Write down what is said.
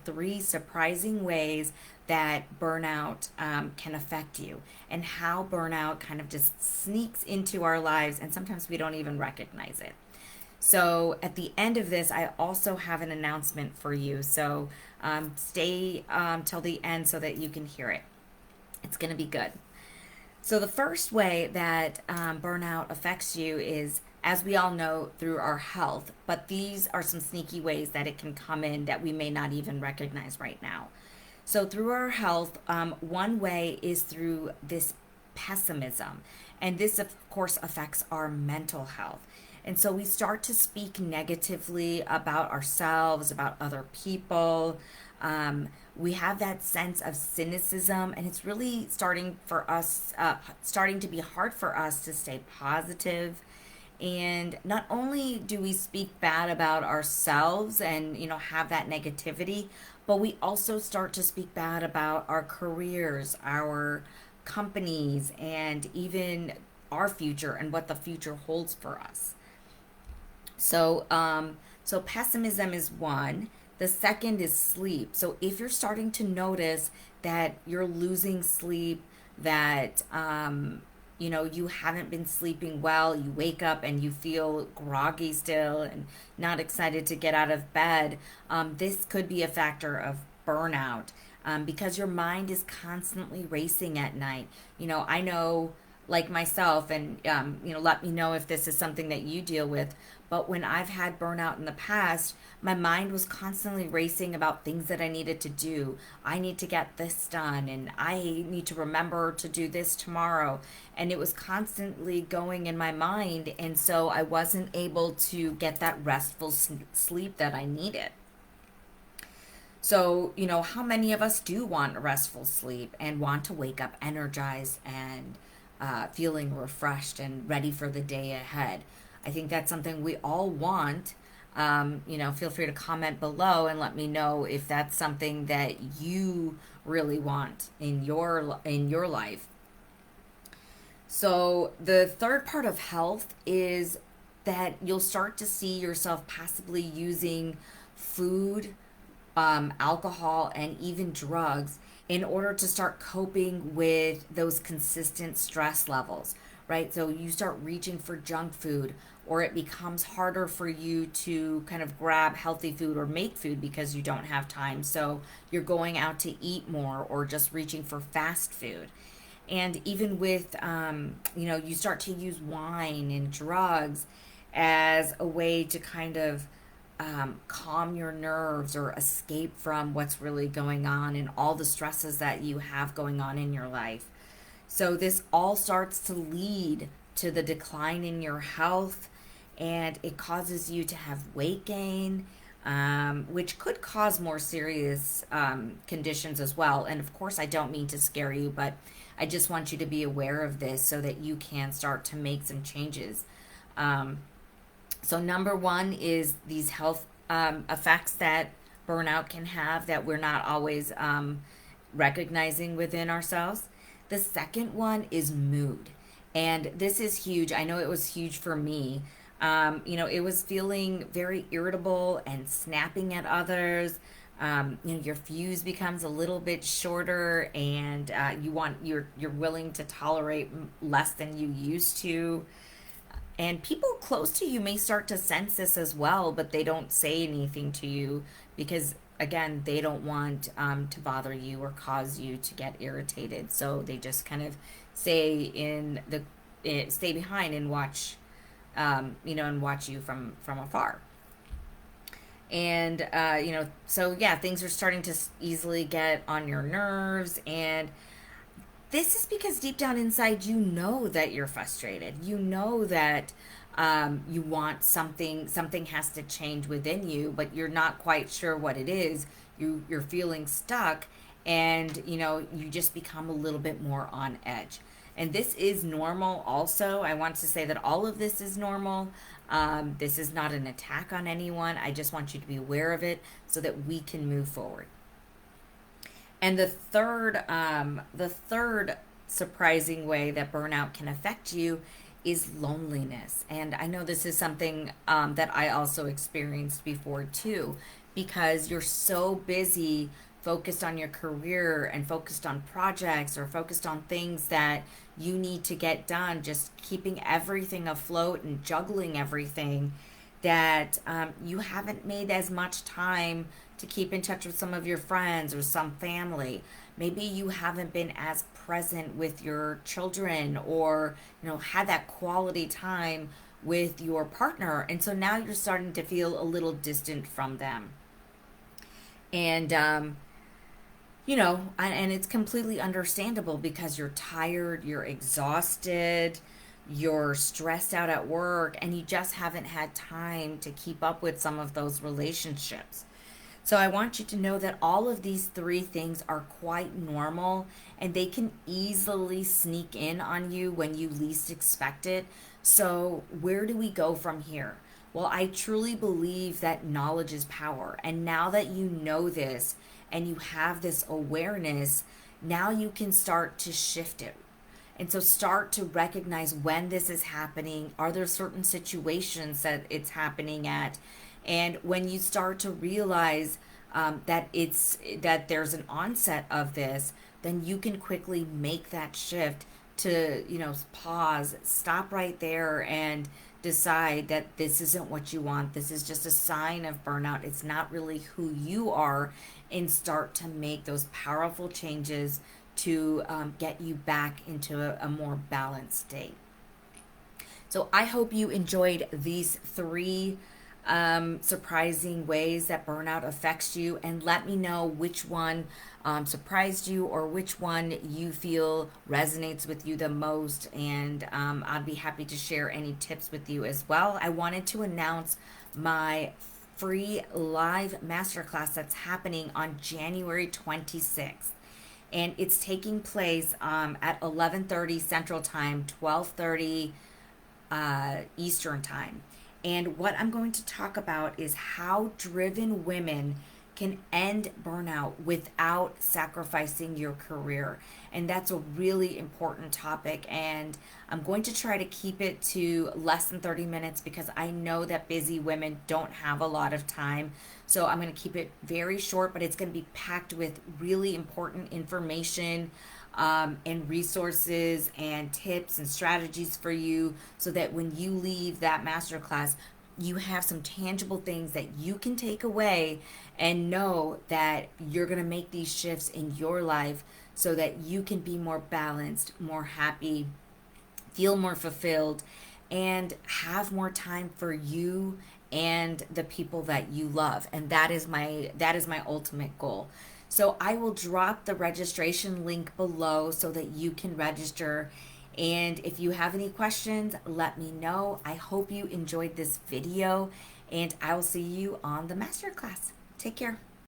3 surprising ways that burnout can affect you, and how burnout kind of just sneaks into our lives and sometimes we don't even recognize it. So at the end of this, I also have an announcement for you. So stay till the end so that you can hear it. It's going to be good. So the first way that burnout affects you is, as we all know, through our health. But these are some sneaky ways that it can come in that we may not even recognize right now. So through our health, one way is through this pessimism. And this, of course, affects our mental health. And so we start to speak negatively about ourselves, about other people. We have that sense of cynicism, and it's really starting to be hard for us to stay positive. And not only do we speak bad about ourselves and, have that negativity, but we also start to speak bad about our careers, our companies, and even our future and what the future holds for us. So pessimism is one. The second is sleep. So if you're starting to notice that you're losing sleep, that you haven't been sleeping well, you wake up and you feel groggy still and not excited to get out of bed, this could be a factor of burnout, because your mind is constantly racing at night. I know, like myself, and let me know if this is something that you deal with. But when I've had burnout in the past, my mind was constantly racing about things that I needed to do. I need to get this done, and I need to remember to do this tomorrow. And it was constantly going in my mind, and so I wasn't able to get that restful sleep that I needed. So, how many of us do want a restful sleep and want to wake up energized and feeling refreshed and ready for the day ahead? I think that's something we all want. Feel free to comment below and let me know if that's something that you really want in your life. So the third part of health is that you'll start to see yourself possibly using food, alcohol, and even drugs in order to start coping with those consistent stress levels, right? So you start reaching for junk food, or it becomes harder for you to kind of grab healthy food or make food because you don't have time. So you're going out to eat more or just reaching for fast food. And even with, you start to use wine and drugs as a way to kind of calm your nerves or escape from what's really going on and all the stresses that you have going on in your life. So this all starts to lead to the decline in your health, and it causes you to have weight gain, which could cause more serious conditions as well. And of course, I don't mean to scare you, but I just want you to be aware of this so that you can start to make some changes. So number one is these health effects that burnout can have that we're not always recognizing within ourselves. The second one is mood. And this is huge. I know it was huge for me. It was feeling very irritable and snapping at others. Your fuse becomes a little bit shorter, and you're willing to tolerate less than you used to. And people close to you may start to sense this as well, but they don't say anything to you because, again, they don't want to bother you or cause you to get irritated. So they just kind of stay behind and watch, and watch you from afar. And so yeah, things are starting to easily get on your nerves, and this is because deep down inside, you know that you're frustrated. You know that you want something has to change within you, but you're not quite sure what it is. You're feeling stuck, and you just become a little bit more on edge. And this is normal also. I want to say that all of this is normal. This is not an attack on anyone. I just want you to be aware of it so that we can move forward. And the third surprising way that burnout can affect you is loneliness. And I know this is something that I also experienced before too, because you're so busy focused on your career and focused on projects or focused on things that you need to get done, just keeping everything afloat and juggling everything, that you haven't made as much time to keep in touch with some of your friends or some family. Maybe you haven't been as present with your children, or had that quality time with your partner, and so now you're starting to feel a little distant from them. And and it's completely understandable because you're tired, you're exhausted, you're stressed out at work, and you just haven't had time to keep up with some of those relationships. So I want you to know that all of these three things are quite normal, and they can easily sneak in on you when you least expect it. So where do we go from here? Well, I truly believe that knowledge is power. And now that you know this and you have this awareness, now you can start to shift it. And so start to recognize when this is happening. Are there certain situations that it's happening at? And when you start to realize that there's an onset of this, then you can quickly make that shift to pause, stop right there, and decide that this isn't what you want. This is just a sign of burnout. It's not really who you are, and start to make those powerful changes to get you back into a more balanced state. So I hope you enjoyed these three surprising ways that burnout affects you, and let me know which one surprised you or which one you feel resonates with you the most, and I'd be happy to share any tips with you as well. I wanted to announce my free live masterclass that's happening on January 26th, and it's taking place at 11:30 Central Time, 12:30 Eastern Time. And what I'm going to talk about is how driven women can end burnout without sacrificing your career. And that's a really important topic. And I'm going to try to keep it to less than 30 minutes because I know that busy women don't have a lot of time. So I'm going to keep it very short, but it's going to be packed with really important information and resources and tips and strategies for you, so that when you leave that masterclass, you have some tangible things that you can take away and know that you're going to make these shifts in your life so that you can be more balanced, more happy, feel more fulfilled, and have more time for you and the people that you love. And that is my ultimate goal. So I will drop the registration link below so that you can register. And if you have any questions, let me know. I hope you enjoyed this video, and I will see you on the masterclass. Take care.